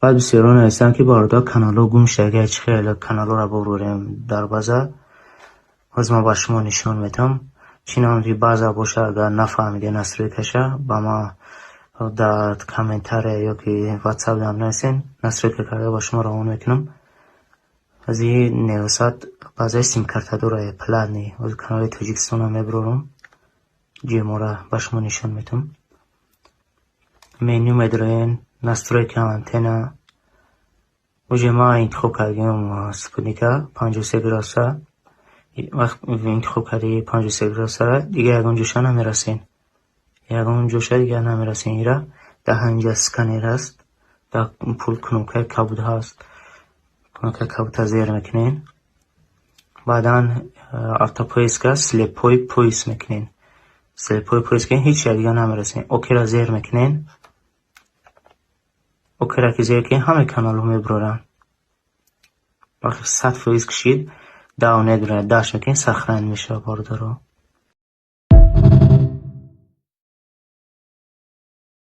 بعد بسیاران هستن که باردا کانالو گم شده. اگه هیچ خیلی کانالو را ببریم در بازه از ما با شما نشون میدم. چنانچه بازه باشه اگر نفهمیده نصری کشه با ما در کامنتر یا که واتساپ دام نویسین، نصری که کرده با شما روان میکنم. از این نویسات بازه سیم کارت داره پلانی از کانال تاجیکستان هم میبرم جیمو را با شما نشون میدم. منیو میدارین نسترویک آنتنا و ما انتخاب کردیم سپوتنیکا 53 گراسه. وقت انتخاب کردی 53 گراسه دیگه یکون جوشا نمیرسین، یکون جوشا دیگه نمیرسین. ایرا ده اینجا سکنر هست، ده پول کنوکه کبود هست، کنوکه کبود زیر میکنین. بعدا ارتاپویس که سلیپوی پویس میکنین، سلیپوی پویس که هیچ دیگه نمیرسین. اوکی را زیر میکنین، اوکی را که زیر کنین همه کانال رو میبرورن. وقتی 100 فویز کشید داونه داره داشت میکنین سخران میشه باردارو.